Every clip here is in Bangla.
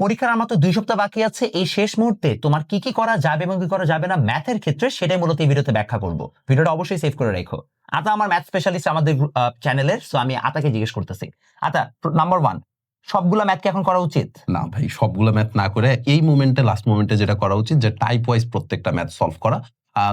পরীক্ষার আর মাত্র 2 সপ্তাহ বাকি আছে। এই শেষ মুহূর্তে তোমার কি কি করা যাবে এবং কি করা যাবে না ম্যাথের ক্ষেত্রে সেটাই মূলত এই ভিডিওতে ব্যাখ্যা করব। ভিডিওটা অবশ্যই সেভ করে রেখো। আতা আমার ম্যাথ স্পেশালিস্ট আমাদের চ্যানেলের, সো আমি আতাকে জিজ্ঞেস করতেছি। আতা, নাম্বার 1, সবগুলা ম্যাথ কি এখন করা উচিত? না ভাই, সবগুলো ম্যাথ না করে এই মোমেন্টে, লাস্ট মোমেন্টে যেটা করা উচিত যে টাইপ ওয়াইজ প্রত্যেকটা ম্যাথ সলভ করা।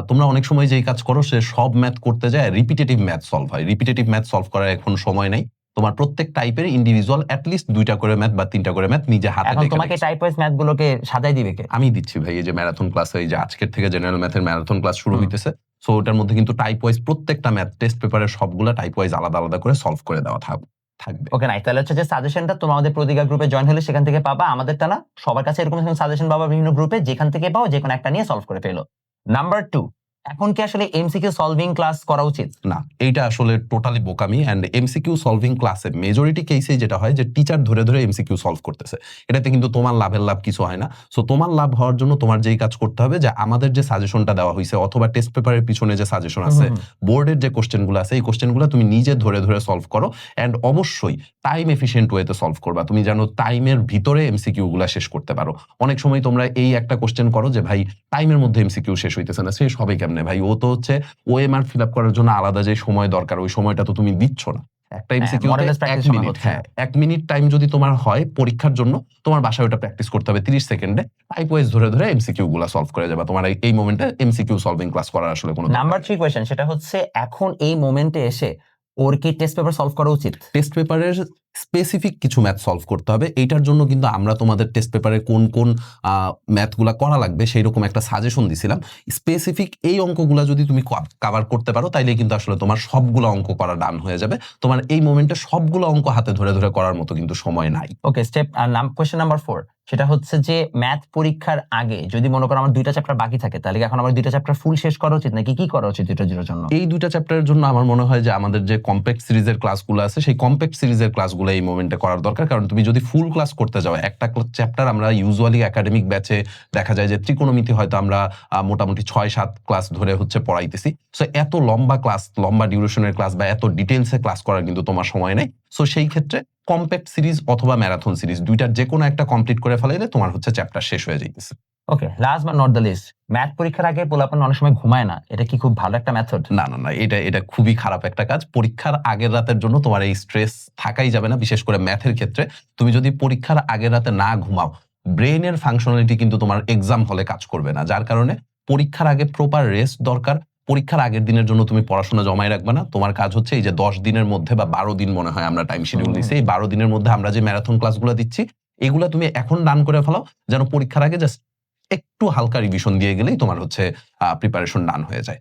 তোমরা অনেক সময় যেই কাজ করো সে সব ম্যাথ করতে যায় রিপিটেটিভ ম্যাথ সলভ হয়। রিপিটেটিভ ম্যাথ সলভ করার এখন সময় নাই। তোমার প্রত্যেক টাইপের ইন্ডিভিজুয়াল অ্যাটলিস্ট 2টা করে ম্যাথ বা 3টা করে ম্যাথ নিজে হাতে এখন তোমাকে টাইপ ওয়াইজ ম্যাথ গুলোকে সাজাই দিবে কে? আমি দিচ্ছি ভাই। এই যে ম্যারাথন ক্লাস, এই যে আজকের থেকে জেনারেল ম্যাথের ম্যারাথন ক্লাস শুরু হইতেছে। সো ওটার মধ্যে কিন্তু টাইপ ওয়াইজ প্রত্যেকটা ম্যাথ টেস্ট পেপারের সবগুলা টাইপ ওয়াইজ আলাদা আলাদা করে সলভ করে দেওয়া থাকবে। ওকে, নাই তাহলে হচ্ছে যে সাজেশনটা তোমরা আমাদের প্রতিজ্ঞা গ্রুপে জয়েন হলে সেখান থেকে পাবা। আমাদেরটা না, সবার কাছে এরকম সাজেশন পাবা বিভিন্ন গ্রুপে, যেখান থেকে পাও যে কোনো একটা নিয়ে সলভ করে ফেলো। নাম্বার 2, এখন কি আসলে এমসিকিউ সলভিং ক্লাস করা উচিত? না, এইটা আসলে টোটালি বোকামি। অ্যান্ড এমসিকিউ সলভিং ক্লাসে মেজরিটি কেসে যেটা হয় যে টিচার ধরে ধরে এমসিকিউ সলভ করতেছে। এটাতে কিন্তু তোমার লাভের লাভ কিছু হয় না। সো তোমার লাভ হওয়ার জন্য তোমার যেই কাজ করতে হবে যে আমাদের যে সাজেশনটা দেওয়া হয়েছে অথবা টেস্ট পেপারের পিছনে যে সাজেশন আছে, বোর্ডের যে কোশ্চেনগুলো আছে, এই কোশ্চেনগুলো তুমি নিজে ধরে ধরে সলভ করো। অ্যান্ড অবশ্যই টাইম এফিশিয়েন্ট ওয়েতে সলভ করবা। তুমি জানো টাইমের ভিতরে এমসিকিউ গুলা শেষ করতে পারো। অনেক সময় তোমরা এই একটা কোশ্চেন করো যে ভাই টাইমের মধ্যে এমসিকিউ শেষ হইতেছে না, শেষ হবে কেমনে ভাই? ও তো হচ্ছে ওএমআর ফিল আপ করার জন্য আলাদা যে সময় দরকার, ওই সময়টা তো তুমি দিচ্ছ না। একটা এমসিকিউ 1 মিনিট, 1 মিনিট টাইম যদি তোমার হয় পরীক্ষার জন্য, তোমার বাসায় ওটা প্র্যাকটিস করতে হবে 30 সেকেন্ডে। টাইপ ওয়াইজ ধরে ধরে এমসিকিউ গুলা সলভ করে যাবে। তোমার এই মোমেন্টে এমসিকিউ সলভিং ক্লাস করার আসলে কোনো নাম্বার 3 কোয়েশ্চেন, সেটা হচ্ছে এখন এই মোমেন্টে এসে ওর কি টেস্ট পেপার সলভ করা উচিত? টেস্ট পেপারের স্পেসিফিক কিছু ম্যাথ সলভ করতে হবে। এইটার জন্য কিন্তু আমরা তোমাদের টেস্ট পেপারে কোন কোন ম্যাথগুলা করা লাগবে সেই রকম একটা সাজেশন দিছিলাম। স্পেসিফিক এই অঙ্কগুলা যদি তুমি কভার করতে পারো তাইলে কিন্তু আসলে তোমার সবগুলো অঙ্ক করা ডান হয়ে যাবে। তোমার এই মোমেন্টে সবগুলো অঙ্ক হাতে ধরে ধরে করার মতো কিন্তু সময় নাই। ওকে, কোয়েশ্চেন নাম্বার 4, সেটা হচ্ছে যে ম্যাথ পরীক্ষার আগে যদি মনে করো আমার 2টা চ্যাপ্টার বাকি থাকে, তাহলে এখন আমার 2টা চ্যাপ্টার ফুল শেষ করা উচিত নাকি কি করা উচিত এটার জন্য? এই 2টা চ্যাপ্টারের জন্য আমার মনে হয় যে আমাদের যে কম্প্যাক্ট সিরিজের ক্লাসগুলো আছে সেই কম্প্যাক্ট সিরিজের ক্লাসগুলো এই মোমেন্টে করার দরকার। কারণ তুমি যদি ফুল ক্লাস করতে যাও, একটা চ্যাপ্টার আমরা ইউজুয়ালি একাডেমিক ব্যাচে দেখা যায় যে ত্রিকোণমিতি হয়তো আমরা মোটামুটি 6-7 ক্লাস ধরে হচ্ছে পড়াইতেছি। সো এত লম্বা ক্লাস, লম্বা ডিউরেশনের ক্লাস বা এত ডিটেইলসে ক্লাস করার কিন্তু তোমার সময় নেই। সো সেই ক্ষেত্রে কম্প্যাক্ট সিরিজ অথবা ম্যারাথন সিরিজ, 2টার যে কোনো একটা কমপ্লিট করে ফেলাইলে তোমার হচ্ছে চ্যাপ্টার শেষ হয়ে যাইতেছে। Okay, last but not the least, math পরীক্ষার আগে পোলাপান অনেক সময় ঘুমায় না, এটা কি খুব ভালো একটা মেথড? না, এটা খুবই খারাপ একটা কাজ। পরীক্ষার আগের রাতের জন্য তোমার এই স্ট্রেস থাকাই যাবে না, বিশেষ করে ম্যাথের ক্ষেত্রে। তুমি যদি পরীক্ষার আগের রাতে না ঘুমাও, ব্রেইনের ফাংশনালিটি কিন্তু তোমার এক্সাম হলে কাজ করবে না। যার কারণে পরীক্ষার আগে প্রপার রেস্ট দরকার। পরীক্ষার আগের দিনের জন্য তুমি পড়াশোনা জমায় রাখবে না। তোমার কাজ হচ্ছে এই যে 10 দিনের মধ্যে বা 12 দিন মনে হয় আমরা টাইম শিডিউল দিচ্ছি, এই 12 দিনের মধ্যে আমরা যে ম্যারাথন ক্লাসগুলো দিচ্ছি এগুলা তুমি এখন ডান করে ফেলাও, যেন পরীক্ষার আগে জাস্ট একটু হালকা রিভিশন দিয়ে গেলেই তোমার হচ্ছে প্রিপারেশন ডান হয়ে যায়।